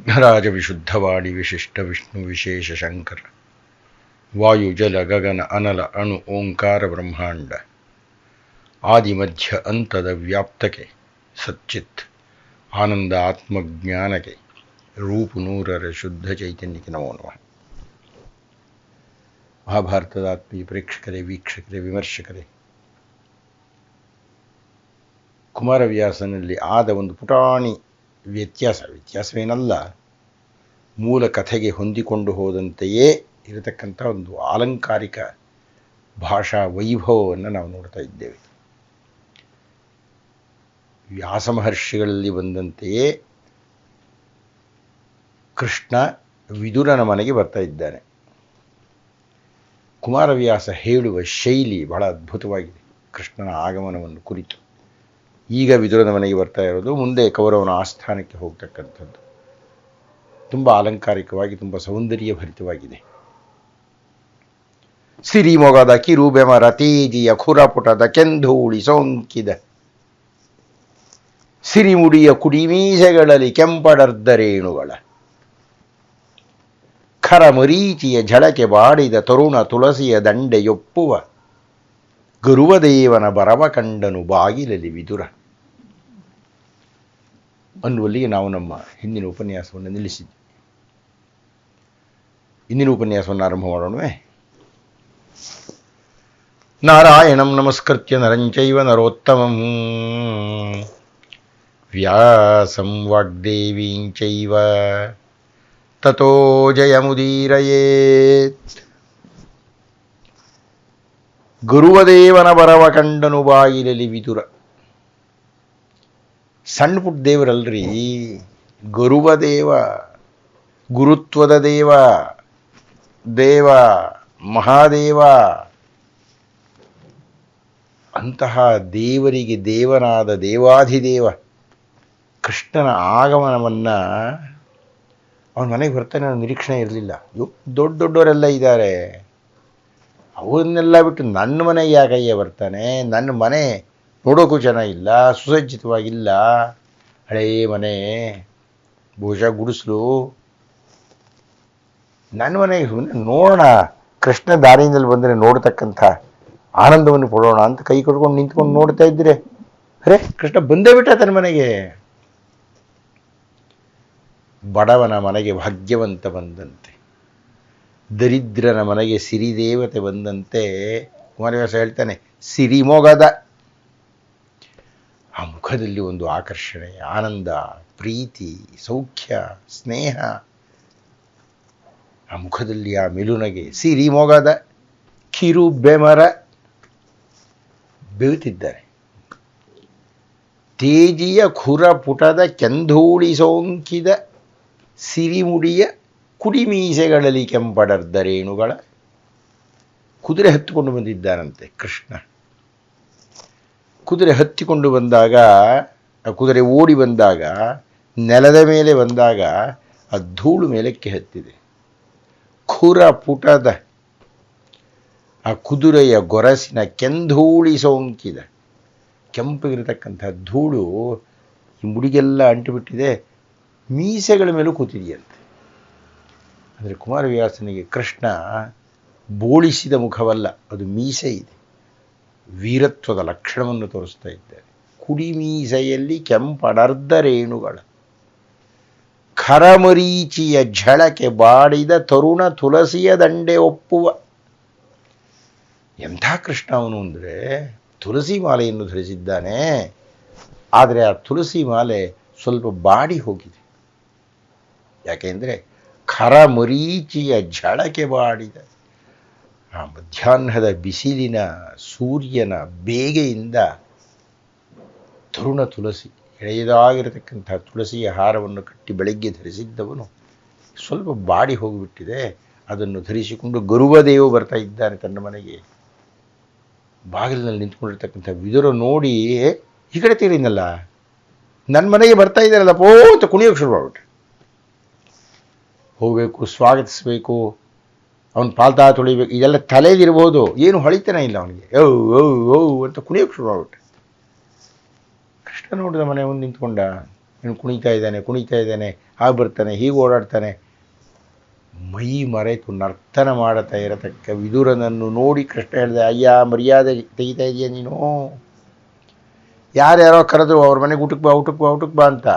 ವಿಘ್ನರಾಜ ವಿಶುದ್ಧವಾಡಿ ವಿಶಿಷ್ಟ ವಿಷ್ಣು ವಿಶೇಷ ಶಂಕರ ವಾಯು ಜಲ ಗಗನ ಅನಲ ಅಣು ಓಂಕಾರ ಬ್ರಹ್ಮಾಂಡ ಆದಿಮಧ್ಯ ಅಂತದ ವ್ಯಾಪ್ತಕ್ಕೆ ಸಚ್ಚಿತ್ ಆನಂದ ಆತ್ಮಜ್ಞಾನಕ್ಕೆ ರೂಪು ನೂರರ ಶುದ್ಧ ಚೈತನ್ಯಕ್ಕೆ ನಮೋ ನಮಃ. ಮಹಾಭಾರತದ ಆತ್ಮೀಯ ಪ್ರೇಕ್ಷಕರೇ, ವೀಕ್ಷಕರೇ, ವಿಮರ್ಶಕರೇ, ಕುಮಾರವ್ಯಾಸನಲ್ಲಿ ಆದ ಒಂದು ಪುಟಾಣಿ ವ್ಯತ್ಯಾಸವೇನಲ್ಲ, ಮೂಲ ಕಥೆಗೆ ಹೊಂದಿಕೊಂಡು ಹೋದಂತೆಯೇ ಇರತಕ್ಕಂಥ ಒಂದು ಆಲಂಕಾರಿಕ ಭಾಷಾ ವೈಭವವನ್ನು ನಾವು ನೋಡ್ತಾ ಇದ್ದೇವೆ. ವ್ಯಾಸ ಮಹರ್ಷಿಗಳಲ್ಲಿ ಬಂದಂತೆಯೇ ಕೃಷ್ಣ ವಿದುರನ ಮನೆಗೆ ಬರ್ತಾ ಇದ್ದಾನೆ. ಕುಮಾರವ್ಯಾಸ ಹೇಳುವ ಶೈಲಿ ಬಹಳ ಅದ್ಭುತವಾಗಿದೆ ಕೃಷ್ಣನ ಆಗಮನವನ್ನು ಕುರಿತು. ಈಗ ವಿದುರನ ಮನೆಗೆ ಬರ್ತಾ ಇರೋದು, ಮುಂದೆ ಕೌರವನ ಆಸ್ಥಾನಕ್ಕೆ ಹೋಗ್ತಕ್ಕಂಥದ್ದು ತುಂಬ ಅಲಂಕಾರಿಕವಾಗಿ, ತುಂಬ ಸೌಂದರ್ಯ ಭರಿತವಾಗಿದೆ. ಸಿರಿಮೊಗದ ಕಿರುಬೆಮರ ತೇಜಿಯ ಖುರಪುಟದ ಕೆಂಧೂಳಿ ಸೋಂಕಿದ ಸಿರಿಮುಡಿಯ ಕುಡಿಮೀಸೆಗಳಲ್ಲಿ ಕೆಂಪಡರ್ದರೇಣುಗಳ ಖರಮರೀಚಿಯ ಝಳಕೆ ಬಾಡಿದ ತರುಣ ತುಳಸಿಯ ದಂಡೆಯೊಪ್ಪುವ ಗುರುವದೇವನ ಬರವ ಕಂಡನು ಬಾಗಿಲಲ್ಲಿ ವಿದುರ ಅನ್ನುವಲ್ಲಿಗೆ ನಾವು ನಮ್ಮ ಹಿಂದಿನ ಉಪನ್ಯಾಸವನ್ನು ನಿಲ್ಲಿಸಿದ್ವಿ. ಇಂದಿನ ಉಪನ್ಯಾಸವನ್ನು ಆರಂಭ ಮಾಡೋಣವೇ? ನಾರಾಯಣಂ ನಮಸ್ಕೃತ್ಯ ನರಂಚೈವ ನರೋತ್ತಮಂ ವ್ಯಾಸಂ ವಾಗ್ದೇವೀಂಚೈವ ತತೋ ಜಯಮುದೀರಯೇತ್. ಗುರುವದೇವನ ಬರವ ಕಂಡನು ಬಾಗಿಲಲ್ಲಿ ವಿದುರ. ಸಣ್ಣ ಪುಟ್ಟ ದೇವರಲ್ರಿ, ಗುರುವದೇವ, ಗುರುತ್ವದ ದೇವ, ದೇವ ಮಹಾದೇವ, ಅಂತಹ ದೇವರಿಗೆ ದೇವನಾದ ದೇವಾಧಿದೇವ ಕೃಷ್ಣನ ಆಗಮನವನ್ನು ಅವನ ಮನೆಗೆ ಬರ್ತಾನೆ ಅನ್ನೋ ನಿರೀಕ್ಷಣೆ ಇರಲಿಲ್ಲ. ದೊಡ್ಡ ದೊಡ್ಡವರೆಲ್ಲ ಇದ್ದಾರೆ, ಅವನ್ನೆಲ್ಲ ಬಿಟ್ಟು ನನ್ನ ಮನೆಗೆ ಯಾಕಯ್ಯ ಬರ್ತಾನೆ? ನನ್ನ ಮನೆ ನೋಡೋಕ್ಕೂ ಚೆನ್ನಾಗಿಲ್ಲ, ಸುಸಜ್ಜಿತವಾಗಿಲ್ಲ, ಹಳೇ ಮನೆ, ಬಹುಶಃ ಗುಡಿಸಲು. ನನ್ನ ಮನೆಗೆ ಸುಮ್ಮನೆ ನೋಡೋಣ, ಕೃಷ್ಣ ದಾರಿಯಿಂದಲೇ ಬಂದರೆ ನೋಡ್ತಕ್ಕಂಥ ಆನಂದವನ್ನು ಕೊಡೋಣ ಅಂತ ಕೈ ಕೊಡ್ಕೊಂಡು ನಿಂತ್ಕೊಂಡು ನೋಡ್ತಾ ಇದ್ರೆ, ಅರೆ ಕೃಷ್ಣ ಬಂದೇ ಬಿಟ್ಟ ತನ್ನ ಮನೆಗೆ. ಬಡವನ ಮನೆಗೆ ಭಾಗ್ಯವಂತ ಬಂದಂತೆ, ದರಿದ್ರನ ಮನೆಗೆ ಸಿರಿದೇವತೆ ಬಂದಂತೆ ಕುಮಾರವ್ಯಾಸ ಹೇಳ್ತಾನೆ, ಸಿರಿಮೊಗದ. ಆ ಮುಖದಲ್ಲಿ ಒಂದು ಆಕರ್ಷಣೆ, ಆನಂದ, ಪ್ರೀತಿ, ಸೌಖ್ಯ, ಸ್ನೇಹ, ಆ ಮುಖದಲ್ಲಿ ಆ ಮಿಲುನಗೆ. ಸಿರಿಮೊಗದ ಕಿರು ಬೆಮರ, ಬೆವುತ್ತಿದ್ದಾರೆ. ತೇಜಿಯ ಖುರ ಪುಟದ ಕೆಂಧೂಳಿ ಸೋಂಕಿದ ಸಿರಿಮುಡಿಯ ಕುಡಿಮೀಸೆಗಳಲ್ಲಿ ಕೆಂಪಡರ್ದರೇಣುಗಳ. ಕುದುರೆ ಹತ್ತಿಕೊಂಡು ಬಂದಿದ್ದಾನಂತೆ ಕೃಷ್ಣ. ಕುದುರೆ ಹತ್ತಿಕೊಂಡು ಬಂದಾಗ, ಕುದುರೆ ಓಡಿ ಬಂದಾಗ, ನೆಲದ ಮೇಲೆ ಬಂದಾಗ ಆ ಧೂಳು ಮೇಲಕ್ಕೆ ಹತ್ತಿದೆ. ಖುರ ಪುಟದ ಆ ಕುದುರೆಯ ಗೊರಸಿನ ಕೆಂಧೂಳಿ ಸೋಂಕಿದ, ಕೆಂಪಗಿರತಕ್ಕಂಥ ಧೂಳು ಈ ಮುಡಿಗೆಲ್ಲ ಅಂಟುಬಿಟ್ಟಿದೆ, ಮೀಸೆಗಳ ಮೇಲೂ ಕೂತಿದೆಯಂತೆ. ಅಂದರೆ ಕುಮಾರವ್ಯಾಸನಿಗೆ ಕೃಷ್ಣ ಬೋಳಿಸಿದ ಮುಖವಲ್ಲ, ಅದು ಮೀಸೆ ಇದೆ, ವೀರತ್ವದ ಲಕ್ಷಣವನ್ನು ತೋರಿಸ್ತಾ ಇದ್ದಾರೆ. ಕುಡಿಮೀಸೆಯಲ್ಲಿ ಕೆಂಪಡರ್ದ ರೇಣುಗಳ ಖರಮರೀಚಿಯ ಝಳಕೆ ಬಾಡಿದ ತರುಣ ತುಳಸಿಯ ದಂಡೆ ಒಪ್ಪುವ. ಎಂಥ ಕೃಷ್ಣ ಅವನು ಅಂದರೆ, ತುಳಸಿ ಮಾಲೆಯನ್ನು ಧರಿಸಿದ್ದಾನೆ, ಆದರೆ ಆ ತುಳಸಿ ಮಾಲೆ ಸ್ವಲ್ಪ ಬಾಡಿ ಹೋಗಿದೆ. ಯಾಕೆಂದರೆ ಖರಮರೀಚಿಯ ಝಳಕೆ ಬಾಡಿದ ಆ ಮಧ್ಯಾಹ್ನದ ಬಿಸಿಲಿನ ಸೂರ್ಯನ ಬೇಗೆಯಿಂದ ತರುಣ ತುಳಸಿ, ಎಳೆಯದಾಗಿರತಕ್ಕಂಥ ತುಳಸಿಯ ಹಾರವನ್ನು ಕಟ್ಟಿ ಬೆಳಗ್ಗೆ ಧರಿಸಿದ್ದವನು ಸ್ವಲ್ಪ ಬಾಡಿ ಹೋಗಿಬಿಟ್ಟಿದೆ. ಅದನ್ನು ಧರಿಸಿಕೊಂಡು ಗುರುವದೇವ ಬರ್ತಾ ಇದ್ದಾನೆ ತನ್ನ ಮನೆಗೆ. ಬಾಗಿಲಿನಲ್ಲಿ ನಿಂತ್ಕೊಂಡಿರ್ತಕ್ಕಂಥ ವಿದುರ ನೋಡಿ, ಈ ಕಡೆ ತೀರಿನಲ್ಲ, ನನ್ನ ಮನೆಗೆ ಬರ್ತಾ ಇದ್ದಾರಲ್ಲ ಪೋತ ಕುಣಿಯೋಕ್ಕೆ ಶುರು ಮಾಡ್ಬಿಟ್ರೆ. ಹೋಗಬೇಕು, ಸ್ವಾಗತಿಸಬೇಕು, ಅವನು ಪಾಲ್ತಾ ತೊಳಿಬೇಕು, ಇದೆಲ್ಲ ತಲೆದಿರ್ಬೋದು, ಏನು ಹೊಳಿತಾನೆ ಇಲ್ಲ ಅವನಿಗೆ. ಓ ಅಂತ ಕುಣಿಯೋಕ್ಕೆ ಶುರು ಮಾಡ್ಬಿಟ್ರೆ. ಕೃಷ್ಣ ನೋಡಿದ ಮನೆ ಮುಂದೆ ನಿಂತ್ಕೊಂಡ, ಇವನು ಕುಣಿತಾ ಇದ್ದಾನೆ. ಹಾಗೆ ಬರ್ತಾನೆ, ಹೀಗೆ ಓಡಾಡ್ತಾನೆ. ಮೈ ಮರೆತು ನರ್ತನ ಮಾಡುತ್ತಾ ಇರತಕ್ಕ ವಿದುರನನ್ನು ನೋಡಿ ಕೃಷ್ಣ ಹೇಳಿದೆ, ಅಯ್ಯ ಮರ್ಯಾದೆ ತೆಗಿತಾ ಇದೆಯಾ ನೀನು? ಯಾರ್ಯಾರೋ ಕರೆದ್ರು ಅವ್ರ ಮನೆಗೆ ಊಟಕ್ಕೆ ಬಾ ಊಟಕ್ಕೆ ಬಾ ಊಟಕ್ಕೆ ಬಾ ಅಂತ,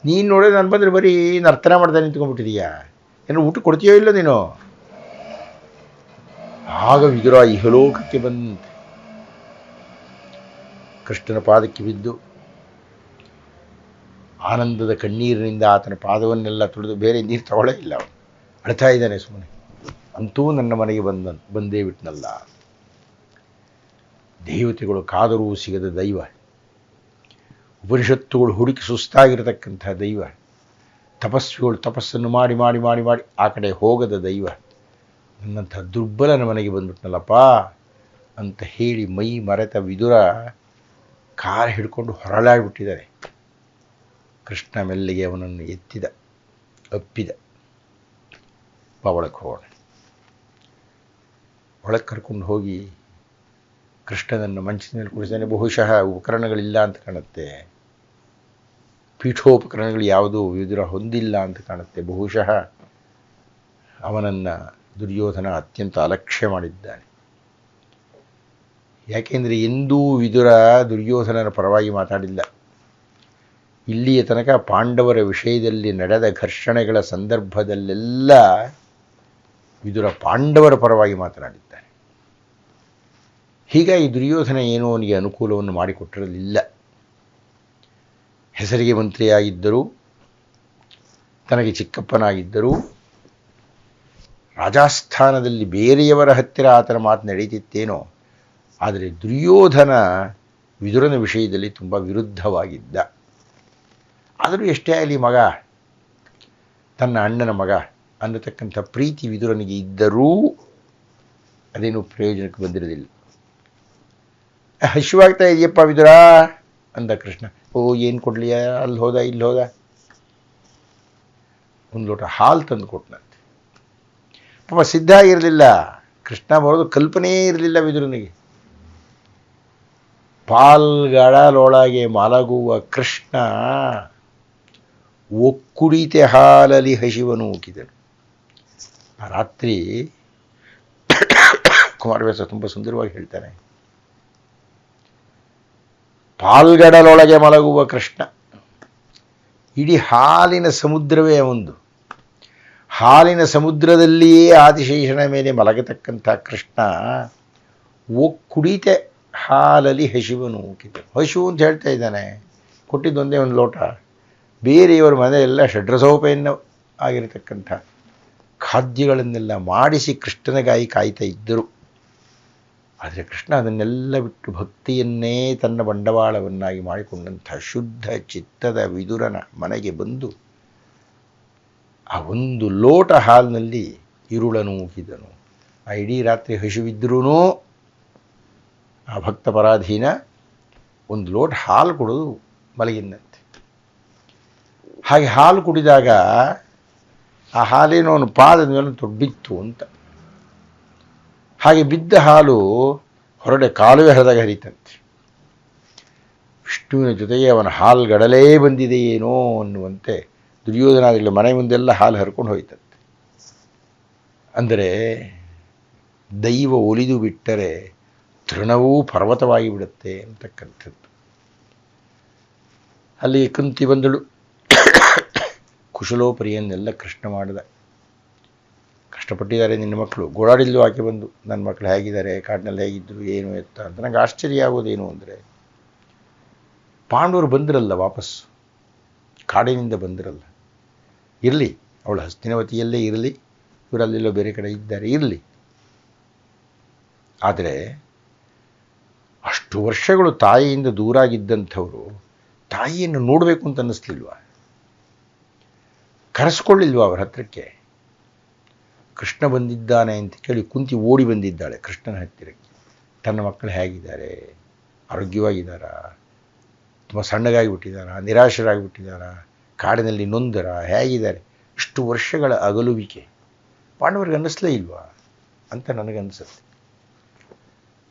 ನೀನು ನೋಡಿದ್ರೆ ನಾನು ಬಂದರೆ ಬರೀ ನರ್ತನ ಮಾಡ್ತಾ ನಿಂತ್ಕೊಂಡ್ಬಿಟ್ಟಿದೀಯಾ, ಏನು ಊಟ ಕೊಡ್ತೀಯೋ ಇಲ್ಲ ನೀನು? ಆಗ ವಿದುರ ಇಹಲೋಕಕ್ಕೆ ಬಂದಂತೆ ಕೃಷ್ಣನ ಪಾದಕ್ಕೆ ಬಿದ್ದು ಆನಂದದ ಕಣ್ಣೀರಿನಿಂದ ಆತನ ಪಾದವನ್ನೆಲ್ಲ ತುಳಿದು, ಬೇರೆ ನೀರು ತಗೊಳ್ಳೇ ಇಲ್ಲ, ಅವನು ಅಳ್ತಾ ಇದ್ದಾನೆ ಸುಮ್ಮನೆ. ಅಂತೂ ನನ್ನ ಮನೆಗೆ ಬಂದೇ ಬಿಟ್ನಲ್ಲ. ದೇವತೆಗಳು ಕಾದರೂ ಸಿಗದ ದೈವ, ಉಪನಿಷತ್ತುಗಳು ಹುಡುಕಿ ಸುಸ್ತಾಗಿರತಕ್ಕಂಥ ದೈವ, ತಪಸ್ವಿಗಳು ತಪಸ್ಸನ್ನು ಮಾಡಿ ಮಾಡಿ ಮಾಡಿ ಮಾಡಿ ಆ ಕಡೆ ಹೋಗದ ದೈವ, ನನ್ನಂಥ ದುರ್ಬಲನ ಮನೆಗೆ ಬಂದ್ಬಿಟ್ನಲ್ಲಪ್ಪ ಅಂತ ಹೇಳಿ ಮೈ ಮರೆತ ವಿದುರ ಕಾಲು ಹಿಡ್ಕೊಂಡು ಹೊರಳಾಡ್ಬಿಟ್ಟಿದ್ದಾರೆ. ಕೃಷ್ಣ ಮೆಲ್ಲಿಗೆ ಅವನನ್ನು ಎತ್ತಿದ, ಅಪ್ಪಿದ, ಒಳಕ್ಕೆ ಹೋಗೋಣ. ಒಳಗೆ ಕರ್ಕೊಂಡು ಹೋಗಿ ಕೃಷ್ಣನನ್ನು ಮಂಚದ ಮೇಲೆ ಕುಡಿಸಿದ್ದಾನೆ. ಬಹುಶಃ ಉಪಕರಣಗಳಿಲ್ಲ ಅಂತ ಕಾಣುತ್ತೆ, ಪೀಠೋಪಕರಣಗಳು ಯಾವುದೂ ವಿದುರ ಹೊಂದಿಲ್ಲ ಅಂತ ಕಾಣುತ್ತೆ. ಬಹುಶಃ ಅವನನ್ನು ದುರ್ಯೋಧನ ಅತ್ಯಂತ ಅಲಕ್ಷ್ಯ ಮಾಡಿದ್ದಾನೆ. ಯಾಕೆಂದರೆ ಎಂದೂ ವಿದುರ ದುರ್ಯೋಧನನ ಪರವಾಗಿ ಮಾತಾಡಿಲ್ಲ. ಇಲ್ಲಿಯ ತನಕ ಪಾಂಡವರ ವಿಷಯದಲ್ಲಿ ನಡೆದ ಘರ್ಷಣೆಗಳ ಸಂದರ್ಭದಲ್ಲೆಲ್ಲ ವಿದುರ ಪಾಂಡವರ ಪರವಾಗಿ ಮಾತನಾಡಿದ್ದಾನೆ. ಹೀಗಾಗಿ ದುರ್ಯೋಧನ ಏನೋ ಅವನಿಗೆ ಅನುಕೂಲವನ್ನು ಮಾಡಿಕೊಟ್ಟಿರಲಿಲ್ಲ. ಹೆಸರಿಗೆ ಮಂತ್ರಿಯಾಗಿದ್ದರೂ, ತನಗೆ ಚಿಕ್ಕಪ್ಪನಾಗಿದ್ದರೂ, ರಾಜಸ್ಥಾನದಲ್ಲಿ ಬೇರೆಯವರ ಹತ್ತಿರ ಆತನ ಮಾತು ನಡೀತಿತ್ತೇನೋ, ಆದರೆ ದುರ್ಯೋಧನ ವಿದುರನ ವಿಷಯದಲ್ಲಿ ತುಂಬ ವಿರುದ್ಧವಾಗಿದ್ದ. ಆದರೂ ಎಷ್ಟೇ ಆಗಲಿ ಮಗ, ತನ್ನ ಅಣ್ಣನ ಮಗ ಅನ್ನತಕ್ಕಂಥ ಪ್ರೀತಿ ವಿದುರನಿಗೆ ಇದ್ದರೂ ಅದೇನು ಪ್ರಯೋಜನಕ್ಕೆ ಬಂದಿರಲಿಲ್ಲ. ಹಸಿವಾಗ್ತಾ ಇದೆಯಪ್ಪ ವಿದುರ ಅಂದ ಕೃಷ್ಣ. ಓ ಏನು ಕೊಡಲಿಯ, ಅಲ್ಲಿ ಹೋದ ಇಲ್ಲಿ ಹೋದ, ಒಂದು ಲೋಟ ಹಾಲು ತಂದು ಕೊಟ್ಟನಂತೆ. ಪಾಪ ಸಿದ್ಧ ಆಗಿರಲಿಲ್ಲ, ಕೃಷ್ಣ ಬರೋದು ಕಲ್ಪನೆಯೇ ಇರಲಿಲ್ಲ ವಿದುರನಿಗೆ. ಪಾಲ್ಗಳೊಳಗೆ ಮಲಗುವ ಕೃಷ್ಣ ಒಕ್ಕುಡಿತೆ ಹಾಲಲ್ಲಿ ಹಸಿವನು ಉಕ್ಕಿದನು. ಆ ರಾತ್ರಿ ಕುಮಾರವ್ಯಾಸ ತುಂಬ ಸುಂದರವಾಗಿ ಹೇಳ್ತಾನೆ, ಪಾಲ್ಗಡಲೊಳಗೆ ಮಲಗುವ ಕೃಷ್ಣ, ಇಡೀ ಹಾಲಿನ ಸಮುದ್ರವೇ ಒಂದು, ಹಾಲಿನ ಸಮುದ್ರದಲ್ಲಿಯೇ ಆದಿಶೇಷನ ಮೇಲೆ ಮಲಗತಕ್ಕಂಥ ಕೃಷ್ಣ ಒಕ್ಕುಡಿತೆ ಹಾಲಲ್ಲಿ ಹಸಿವನು ಉಕ್ಕಿದನು. ಹಸಿವು ಅಂತ ಹೇಳ್ತಾ ಇದ್ದಾನೆ, ಕೊಟ್ಟಿದ್ದೊಂದೇ ಒಂದು ಲೋಟ. ಬೇರೆಯವರ ಮನೆಯೆಲ್ಲ ಷಡ್ರಸೋಪೆಯನ್ನು ಆಗಿರತಕ್ಕಂಥ ಖಾದ್ಯಗಳನ್ನೆಲ್ಲ ಮಾಡಿಸಿ ಕೃಷ್ಣನಿಗಾಗಿ ಕಾಯ್ತಾ ಇದ್ದರು. ಆದರೆ ಕೃಷ್ಣ ಅದನ್ನೆಲ್ಲ ಬಿಟ್ಟು ಭಕ್ತಿಯನ್ನೇ ತನ್ನ ಬಂಡವಾಳವನ್ನಾಗಿ ಮಾಡಿಕೊಂಡಂಥ ಶುದ್ಧ ಚಿತ್ತದ ವಿದುರನ ಮನೆಗೆ ಬಂದು ಆ ಒಂದು ಲೋಟ ಹಾಲಿನಲ್ಲಿ ಇರುಳನು ಉಗಿದನು. ಆ ಇಡೀ ರಾತ್ರಿ ಹಸಿವಿದ್ರೂ ಆ ಭಕ್ತ ಪರಾಧೀನ ಒಂದು ಲೋಟ ಹಾಲು ಕೊಡೋದು ಮಲಗಿನಂತೆ. ಹಾಗೆ ಹಾಲು ಕುಡಿದಾಗ ಆ ಹಾಲೇನೋ ಅವನ ಪಾದದ ಮೇಲೆ ಬಿತ್ತು ಅಂತ. ಹಾಗೆ ಬಿದ್ದ ಹಾಲು ಹೊರಡೆ ಕಾಲುವೆ ಹರಿದಾಗ ಹರಿತಂತೆ. ವಿಷ್ಣುವಿನ ಜೊತೆಗೆ ಅವನ ಹಾಲುಗಡಲೇ ಬಂದಿದೆಯೇನೋ ಅನ್ನುವಂತೆ ದುರ್ಯೋಧನಾದಿಗಳು ಮನೆ ಮುಂದೆಲ್ಲ ಹಾಲು ಹರ್ಕೊಂಡು ಹೋಯ್ತಂತೆ. ಅಂದರೆ ದೈವ ಒಲಿದು ಬಿಟ್ಟರೆ ತೃಣವೂ ಪರ್ವತವಾಗಿ ಬಿಡುತ್ತೆ ಅಂತಕ್ಕಂಥದ್ದು. ಅಲ್ಲಿ ಕುಂತಿ ಬಂದಳು. ಕುಶಲೋಪರಿಯನ್ನೆಲ್ಲ ಕೃಷ್ಣ ಮಾಡಿದ. ಕಷ್ಟಪಟ್ಟಿದ್ದಾರೆ ನಿನ್ನ ಮಕ್ಕಳು, ಗೋಳಾಡಿಲ್ಲು ಆಕೆ ಬಂದು, ನನ್ನ ಮಕ್ಕಳು ಹೇಗಿದ್ದಾರೆ, ಕಾಡಿನಲ್ಲಿ ಹೇಗಿದ್ದರು, ಏನು ಎತ್ತ ಅಂತ. ನನಗೆ ಆಶ್ಚರ್ಯ ಆಗೋದೇನು ಅಂದರೆ, ಪಾಂಡವರು ಬಂದಿರಲ್ಲ ವಾಪಸ್, ಕಾಡಿನಿಂದ ಬಂದಿರಲ್ಲ. ಇರಲಿ, ಅವಳು ಹಸ್ತಿನವತಿಯಲ್ಲೇ ಇರಲಿ, ಇವರಲ್ಲೆಲ್ಲೋ ಬೇರೆ ಕಡೆ ಇದ್ದಾರೆ, ಇರಲಿ. ಆದರೆ ಅಷ್ಟು ವರ್ಷಗಳು ತಾಯಿಯಿಂದ ದೂರಾಗಿದ್ದಂಥವರು ತಾಯಿಯನ್ನು ನೋಡಬೇಕು ಅಂತ ಅನ್ನಿಸ್ಲಿಲ್ವ? ಕರೆಸ್ಕೊಳ್ಳಿಲ್ವ ಅವರ ಹತ್ತಿರಕ್ಕೆ? ಕೃಷ್ಣ ಬಂದಿದ್ದಾನೆ ಅಂತ ಕೇಳಿ ಕುಂತಿ ಓಡಿ ಬಂದಿದ್ದಾಳೆ ಕೃಷ್ಣನ ಹತ್ತಿರಕ್ಕೆ. ತನ್ನ ಮಕ್ಕಳು ಹೇಗಿದ್ದಾರೆ, ಆರೋಗ್ಯವಾಗಿದ್ದಾರಾ, ತುಂಬ ಸಣ್ಣಗಾಗಿಬಿಟ್ಟಿದ್ದಾರಾ, ನಿರಾಶರಾಗಿಬಿಟ್ಟಿದ್ದಾರಾ, ಕಾಡಿನಲ್ಲಿ ನೊಂದರ, ಹೇಗಿದ್ದಾರೆ? ಇಷ್ಟು ವರ್ಷಗಳ ಅಗಲುವಿಕೆ ಪಾಂಡವರಿಗೆ ಅನ್ನಿಸ್ಲೇ ಇಲ್ವಾ ಅಂತ ನನಗನ್ನಿಸುತ್ತೆ.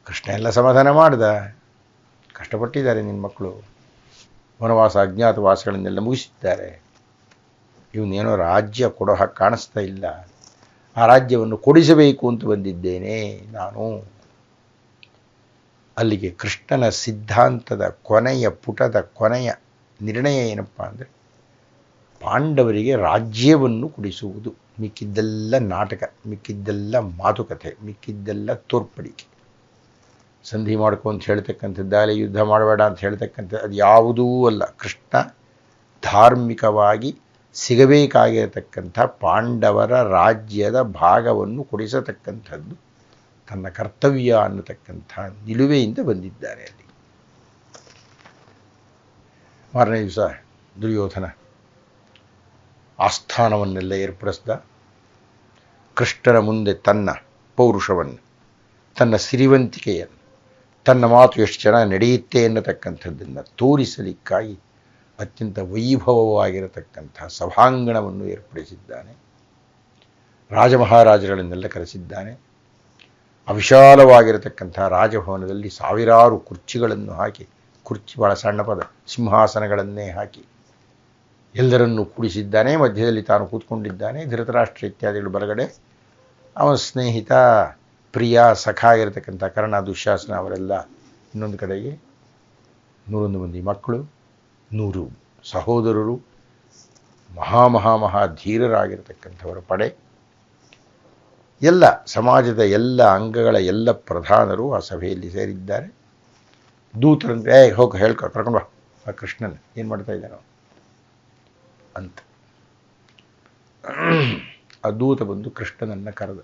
ಕೃಷ್ಣ ಎಲ್ಲ ಸಮಾಧಾನ ಮಾಡ್ದ. ಕಷ್ಟಪಟ್ಟಿದ್ದಾರೆ ನಿನ್ನ ಮಕ್ಕಳು, ವನವಾಸ ಅಜ್ಞಾತವಾಸಗಳನ್ನೆಲ್ಲ ಮುಗಿಸಿದ್ದಾರೆ, ಇವನೇನೋ ರಾಜ್ಯ ಕೊಡೋ ಹಾಗೆ ಕಾಣಿಸ್ತಾ ಇಲ್ಲ, ಆ ರಾಜ್ಯವನ್ನು ಕೊಡಿಸಬೇಕು ಅಂತ ಬಂದಿದ್ದೇನೆ ನಾನು. ಅಲ್ಲಿಗೆ ಕೃಷ್ಣನ ಸಿದ್ಧಾಂತದ ಕೊನೆಯ ಪುಟದ ಕೊನೆಯ ನಿರ್ಣಯ ಏನಪ್ಪ ಅಂದರೆ, ಪಾಂಡವರಿಗೆ ರಾಜ್ಯವನ್ನು ಕೊಡಿಸುವುದು. ಮಿಕ್ಕಿದ್ದೆಲ್ಲ ನಾಟಕ, ಮಿಕ್ಕಿದ್ದೆಲ್ಲ ಮಾತುಕತೆ, ಮಿಕ್ಕಿದ್ದೆಲ್ಲ ತೋರ್ಪಡಿಕೆ. ಸಂಧಿ ಮಾಡ್ಕೊ ಅಂತ ಹೇಳ್ತಕ್ಕಂಥದ್ದಾಗಲಿ, ಯುದ್ಧ ಮಾಡಬೇಡ ಅಂತ ಹೇಳ್ತಕ್ಕಂಥ ಅದು ಯಾವುದೂ ಅಲ್ಲ. ಕೃಷ್ಣ ಧಾರ್ಮಿಕವಾಗಿ ಸಿಗಬೇಕಾಗಿರತಕ್ಕಂಥ ಪಾಂಡವರ ರಾಜ್ಯದ ಭಾಗವನ್ನು ಕೊಡಿಸತಕ್ಕಂಥದ್ದು ತನ್ನ ಕರ್ತವ್ಯ ಅನ್ನತಕ್ಕಂಥ ನಿಲುವೆಯಿಂದ ಬಂದಿದ್ದಾರೆ ಅಲ್ಲಿ. ಮಾರನೇ ದಿವಸ ದುರ್ಯೋಧನ ಆಸ್ಥಾನವನ್ನೆಲ್ಲ ಏರ್ಪಡಿಸ್ದ. ಕೃಷ್ಣನ ಮುಂದೆ ತನ್ನ ಪೌರುಷವನ್ನು, ತನ್ನ ಸಿರಿವಂತಿಕೆಯನ್ನು, ತನ್ನ ಮಾತು ಎಷ್ಟು ಚೆನ್ನಾಗಿ ನಡೆಯುತ್ತೆ ಎನ್ನತಕ್ಕಂಥದ್ದನ್ನು ತೋರಿಸಲಿಕ್ಕಾಗಿ ಅತ್ಯಂತ ವೈಭವವಾಗಿರತಕ್ಕಂಥ ಸಭಾಂಗಣವನ್ನು ಏರ್ಪಡಿಸಿದ್ದಾನೆ. ರಾಜಮಹಾರಾಜಗಳನ್ನೆಲ್ಲ ಕರೆಸಿದ್ದಾನೆ. ಅವಿಶಾಲವಾಗಿರತಕ್ಕಂಥ ರಾಜಭವನದಲ್ಲಿ ಸಾವಿರಾರು ಕುರ್ಚಿಗಳನ್ನು ಹಾಕಿ, ಕುರ್ಚಿ ಬಹಳ ಸಣ್ಣ ಪದ, ಸಿಂಹಾಸನಗಳನ್ನೇ ಹಾಕಿ ಎಲ್ಲರನ್ನೂ ಕೂಡಿಸಿದ್ದಾನೆ. ಮಧ್ಯದಲ್ಲಿ ತಾನು ಕೂತ್ಕೊಂಡಿದ್ದಾನೆ. ಧೃತರಾಷ್ಟ್ರ ಇತ್ಯಾದಿಗಳು ಬಲಗಡೆ, ಅವನ ಸ್ನೇಹಿತ ಪ್ರಿಯ ಸಖ ಆಗಿರತಕ್ಕಂಥ ಕರ್ಣ, ದುಶ್ಯಾಸನ ಅವರೆಲ್ಲ ಇನ್ನೊಂದು ಕಡೆಗೆ. 101 ಮಂದಿ ಮಕ್ಕಳು, 100 ಸಹೋದರರು, ಧೀರರಾಗಿರತಕ್ಕಂಥವರ ಪಡೆ, ಎಲ್ಲ ಸಮಾಜದ ಎಲ್ಲ ಅಂಗಗಳ ಎಲ್ಲ ಪ್ರಧಾನರು ಆ ಸಭೆಯಲ್ಲಿ ಸೇರಿದ್ದಾರೆ. ದೂತರಂತೆ ಹೋಗಿ ಹೇಳ್ಕೊ, ಕರ್ಕೊಂಡು ಬಾ ಆ ಕೃಷ್ಣನ, ಏನು ಮಾಡ್ತಾ ಇದ್ದಾನೋ ಅಂತ. ಆ ದೂತ ಬಂದು ಕೃಷ್ಣನನ್ನು ಕರೆದ.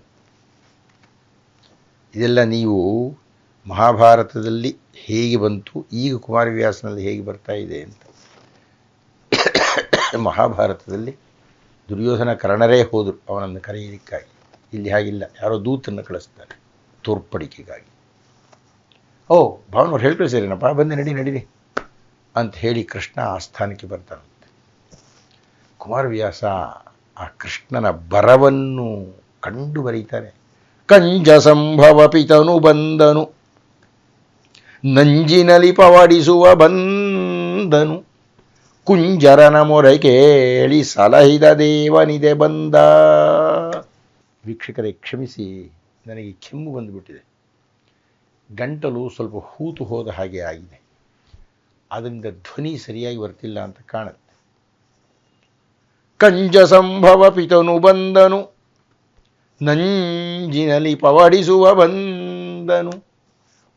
ಇದೆಲ್ಲ ನೀವು ಮಹಾಭಾರತದಲ್ಲಿ ಹೇಗೆ ಬಂತು, ಈಗ ಕುಮಾರವ್ಯಾಸನಲ್ಲಿ ಹೇಗೆ ಬರ್ತಾ ಇದೆ ಅಂತ. ಮಹಾಭಾರತದಲ್ಲಿ ದುರ್ಯೋಧನ ಕರ್ಣರೇ ಹೋದರು ಅವನನ್ನು ಕರೆಯಲಿಕ್ಕಾಗಿ. ಇಲ್ಲಿ ಹಾಗಿಲ್ಲ, ಯಾರೋ ದೂತನ್ನು ಕಳಿಸ್ತಾರೆ ತೋರ್ಪಡಿಕೆಗಾಗಿ. ಓ ಭಾವನವ್ರು ಹೇಳ್ಕಳಿಸಿರೇನಪ್ಪ, ಬಂದೆ ನಡೀರಿ ಅಂತ ಹೇಳಿ ಕೃಷ್ಣ ಆಸ್ಥಾನಕ್ಕೆ ಬರ್ತಾನಂತೆ. ಕುಮಾರವ್ಯಾಸ ಆ ಕೃಷ್ಣನ ಬರವನ್ನು ಕಂಡು ಬರೀತಾನೆ. ಕಂಜ ಸಂಭವ ಪಿತನು ಬಂದನು, ನಂಜಿನಲಿ ಪವಡಿಸುವ ಬಂದನು, ಕುಂಜರನ ಮೊರೆ ಕೇಳಿ ಸಲಹಿದ ದೇವನಿದೆ ಬಂದ. ವೀಕ್ಷಕರೇ ಕ್ಷಮಿಸಿ, ನನಗೆ ಕೆಮ್ಮು ಬಂದುಬಿಟ್ಟಿದೆ. ಗಂಟಲು ಸ್ವಲ್ಪ ಹೂತು ಹೋದ ಹಾಗೆ ಆಗಿದೆ. ಅದರಿಂದ ಧ್ವನಿ ಸರಿಯಾಗಿ ಬರ್ತಿಲ್ಲ ಅಂತ ಕಾಣುತ್ತೆ. ಕಂಜ ಸಂಭವ ಪಿತನು ಬಂದನು, ನಂಜಿನಲಿ ಪವಡಿಸುವ ಬಂದನು,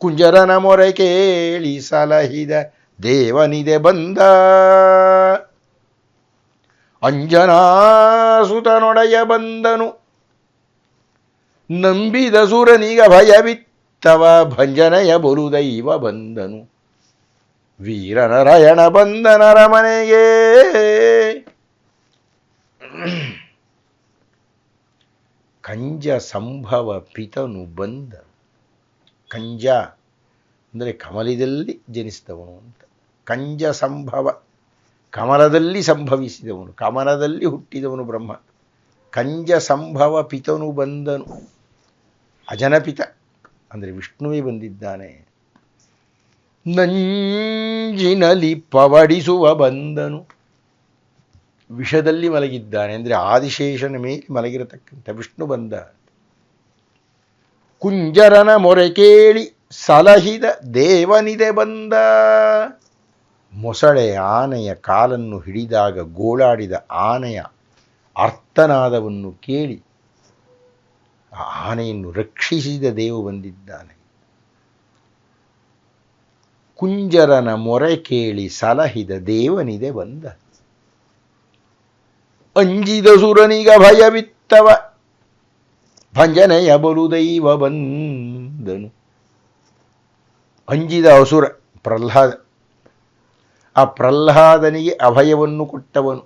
ಕುಂಜರನ ಮೊರೆ ಕೇಳಿ ಸಲಹಿದ ದೇವನಿದೆ ಬಂದ. ಅಂಜನಾಸುತನೊಡೆಯ ಬಂದನು, ನಂಬಿದ ಸುರನಿಗ ಭಯವಿತ್ತವ ಭಂಜನೆಯ ಬಲು ದೈವ ಬಂದನು, ವೀರನಾರಾಯಣ ಬಂದನರ ಮನೆಗೆ. ಕಂಜ ಸಂಭವ ಪಿತನು ಬಂದ. ಕಂಜ ಅಂದರೆ ಕಮಲದಲ್ಲಿ ಜನಿಸಿದವನು ಅಂತ. ಕಂಜ ಸಂಭವ, ಕಮಲದಲ್ಲಿ ಸಂಭವಿಸಿದವನು, ಕಮಲದಲ್ಲಿ ಹುಟ್ಟಿದವನು ಬ್ರಹ್ಮ. ಕಂಜ ಸಂಭವ ಪಿತನು ಬಂದನು, ಅಜನಪಿತ ಅಂದರೆ ವಿಷ್ಣುವೇ ಬಂದಿದ್ದಾನೆ. ನಂಜಿನಲಿ ಪವಡಿಸುವ ಬಂದನು, ವಿಷದಲ್ಲಿ ಮಲಗಿದ್ದಾನೆ ಅಂದರೆ ಆದಿಶೇಷನ ಮೇಲೆ ಮಲಗಿರತಕ್ಕಂಥ ವಿಷ್ಣು ಬಂದ. ಕುಂಜರನ ಮೊರೆ ಕೇಳಿ ಸಲಹಿದ ದೇವನಿದೆ ಬಂದ. ಮೊಸಳೆ ಆನೆಯ ಕಾಲನ್ನು ಹಿಡಿದಾಗ ಗೋಳಾಡಿದ ಆನೆಯ ಅರ್ಥನಾದವನ್ನು ಕೇಳಿ ಆ ಆನೆಯನ್ನು ರಕ್ಷಿಸಿದ ದೇವ ಬಂದಿದ್ದಾನೆ. ಕುಂಜರನ ಮೊರೆ ಕೇಳಿ ಸಲಹಿದ ದೇವನಿದೆ ಬಂದ. ಅಂಜಿದ ಸುರನಿಗ ಭಯವಿತ್ತವ ಭಂಜನೆಯ ಬಲು ದೈವ ಬಂದನು. ಅಂಜಿದ ಅಸುರ ಪ್ರಹ್ಲಾದ, ಆ ಪ್ರಹ್ಲಾದನಿಗೆ ಅಭಯವನ್ನು ಕೊಟ್ಟವನು.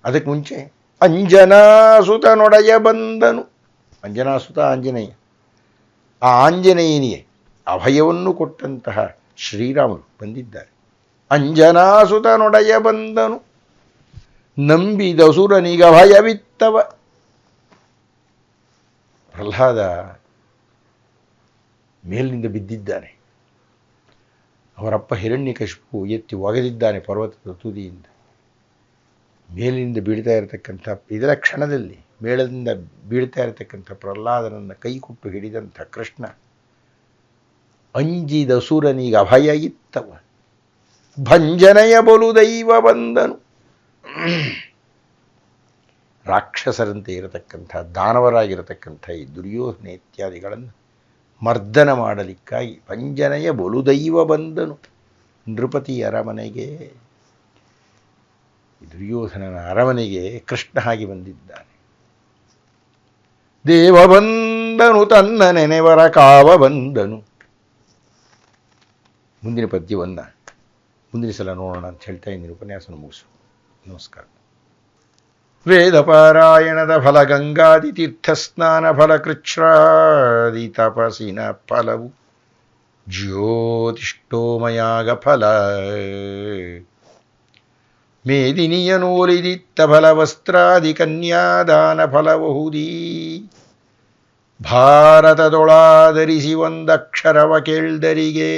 ಅದಕ್ಕೆ ಮುಂಚೆ ಅಂಜನಾಸುತನೊಡೆಯ ಬಂದನು. ಅಂಜನಾಸುತ ಆಂಜನೇಯ, ಆ ಆಂಜನೇಯನಿಗೆ ಅಭಯವನ್ನು ಕೊಟ್ಟಂತಹ ಶ್ರೀರಾಮನು ಬಂದಿದ್ದಾರೆ. ಅಂಜನಾಸುತನೊಡೆಯ ಬಂದನು, ನಂಬಿದ ಸುರನಿಗ ಭಯವಿತ್ತವ. ಪ್ರಹ್ಲಾದ ಮೇಲಿನಿಂದ ಬಿದ್ದಿದ್ದಾನೆ. ಅವರಪ್ಪ ಹಿರಣ್ಯಕಶಿಪು ಎತ್ತಿ ಒಗೆದಿದ್ದಾನೆ ಪರ್ವತದ ತುದಿಯಿಂದ. ಮೇಲಿನಿಂದ ಬೀಳ್ತಾ ಇರತಕ್ಕಂಥ ಇದರ ಕ್ಷಣದಲ್ಲಿ ಮೇಳದಿಂದ ಬೀಳ್ತಾ ಇರತಕ್ಕಂಥ ಪ್ರಹ್ಲಾದನನ್ನು ಕೈಕೊಟ್ಟು ಹಿಡಿದಂಥ ಕೃಷ್ಣ ಅಂಜಿದ ಸುರನಿಗೆ ಅಭಯ ಇತ್ತವ ಭಂಜನೆಯ ಬಲು ದೈವ ಬಂದನು. ರಾಕ್ಷಸರಂತೆ ಇರತಕ್ಕಂಥ ದಾನವರಾಗಿರತಕ್ಕಂಥ ಈ ದುರ್ಯೋಧನ ಇತ್ಯಾದಿಗಳನ್ನು ಮರ್ದನ ಮಾಡಲಿಕ್ಕಾಗಿ ಭಂಜನೆಯ ಬಲು ದೈವ ಬಂದನು. ನೃಪತಿ ಅರಮನೆಗೆ, ದುರ್ಯೋಧನನ ಅರಮನೆಗೆ ಕೃಷ್ಣ ಆಗಿ ಬಂದಿದ್ದಾನೆ. ದೇವ ಬಂದನು ತನ್ನ ನೆನೆವರ ಕಾವ ಬಂದನು. ಮುಂದಿನ ಪದ್ಯವನ್ನು ಮುಂದಿನ ಸಲ ನೋಡೋಣ ಅಂತ ಹೇಳ್ತಾ ಇದ್ದೀನಿ. ಉಪನ್ಯಾಸನ ಮುಗಿಸು. ನಮಸ್ಕಾರ. ವೇದ ಪಾರಾಯಣದ ಫಲ, ಗಂಗಾದಿ ತೀರ್ಥಸ್ನಾನ ಫಲ, ಕೃಚ್ಛ್ರಾದಿ ತಪಸ್ಸಿನ ಫಲವು, ಜ್ಯೋತಿಷ್ಠೋಮಯಾಗ ಫಲ, ಮೇದಿನಿಯನೋಲಿದಿತ್ತ ಫಲ, ವಸ್ತ್ರಾದಿ ಕನ್ಯಾದಾನ ಫಲಬಹುದೀ, ಭಾರತದೊಳಾದರಿಸಿ ಒಂದಕ್ಷರವ ಕೇಳ್ದರಿಗೆ.